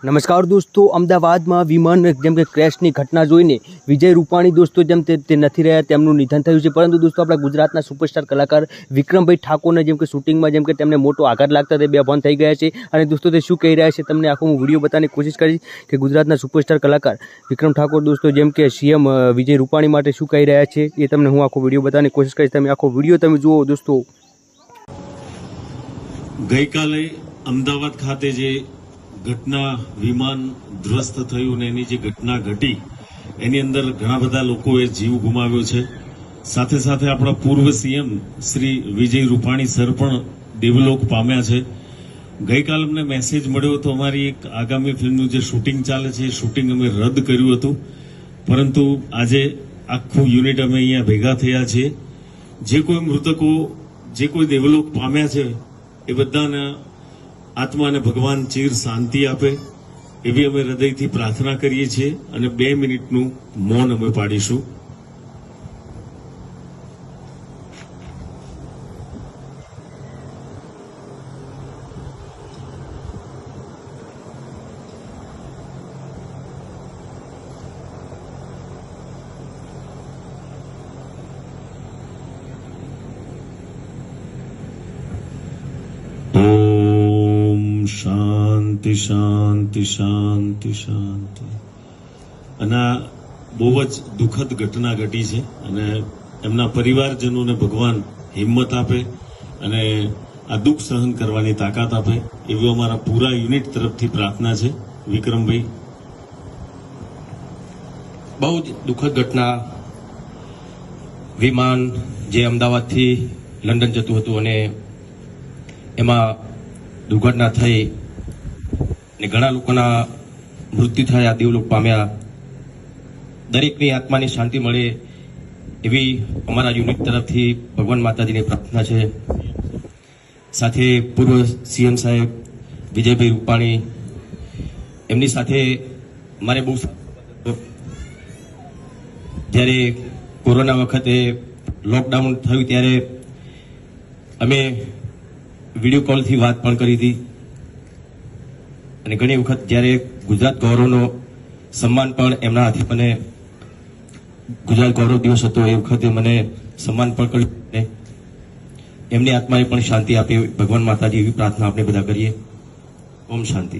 નમસ્કાર દોસ્તો, અમદાવાદમાં વિમાન જેમ કે ક્રેશની ઘટના જોઈને વિજય રૂપાણી દોસ્તો જેમ તે નથી રહ્યા, તેમનું નિધન થયું છે. પરંતુ દોસ્તો આપણા ગુજરાતના સુપરસ્ટાર કલાકાર વિક્રમભાઈ ઠાકોરને જેમ કે શૂટિંગમાં જેમ કે તેમને મોટો આઘાત લાગતા તે બેભાન થઈ ગયા છે. અને દોસ્તો તે શું કહી રહ્યા છે તમને આખો હું વિડીયો બતાવવાની કોશિશ કરીશ કે ગુજરાતના સુપરસ્ટાર કલાકાર વિક્રમ ઠાકોર દોસ્તો જેમ કે સીએમ વિજય રૂપાણી માટે શું કહી રહ્યા છે એ તમને હું આખો વિડીયો બતાવવાની કોશિશ કરીશ. તમે આખો વિડીયો તમે જુઓ દોસ્તો. ગઈકાલે અમદાવાદ ખાતે જે ઘટના વિમાન ધ્વસ્ત થયું ને એની જે ઘટના ઘટી એની અંદર ઘણા બધા લોકોએ જીવ ગુમાવ્યો છે. સાથે સાથે આપણા પૂર્વ સીએમ શ્રી વિજય રૂપાણી સર પણ દેવલોક પામ્યા છે. ગઈકાલે અમને મેસેજ મળ્યો હતો અમારી એક આગામી ફિલ્મનું જે શૂટિંગ ચાલે છે એ શૂટિંગ અમે રદ કર્યું હતું, પરંતુ આજે આખું યુનિટ અમે અહીંયા ભેગા થયા છીએ. જે કોઈ મૃતકો, જે કોઈ દેવલોક પામ્યા છે એ બધાના આત્માને ભગવાન ચીર શાંતિ આપે એવી અમે હૃદયથી પ્રાર્થના કરીએ છીએ અને 2 મિનિટનું મૌન અમે પાડીશું. શાંતિ શાંતિ શાંતિ શાંતિ. અને આ બહુ જ દુઃખદ ઘટના ઘટી છે અને એમના પરિવારજનોને ભગવાન હિંમત આપે અને આ દુઃખ સહન કરવાની તાકાત આપે એવી અમારા પૂરા યુનિટ તરફથી પ્રાર્થના છે. વિક્રમભાઈ, બહુ જ દુઃખદ ઘટના. વિમાન જે અમદાવાદથી લંડન જતું હતું અને એમાં દુર્ઘટના થઈ અને ઘણા લોકોના મૃત્યુ થયા, દેવલોક પામ્યા. દરેકની આત્માની શાંતિ મળે એવી અમારા યુનિટ તરફથી ભગવાન માતાજીની પ્રાર્થના છે. સાથે પૂર્વ સીએમ સાહેબ વિજયભાઈ રૂપાણી, એમની સાથે મારે બહુ જ્યારે કોરોના વખતે લોકડાઉન થયું ત્યારે અમે વિડીયો કોલથી વાત પણ કરી હતી અને ઘણી વખત જ્યારે ગુજરાત ગૌરવનો સન્માન પણ એમના હાથે મને ગુજરાત ગૌરવ દિવસ હતો એ વખતે મને સન્માન પણ કર્યું. એમની આત્માને પણ શાંતિ આપે ભગવાન માતાજી એવી પ્રાર્થના આપણે બધા કરીએ. ઓમ શાંતિ.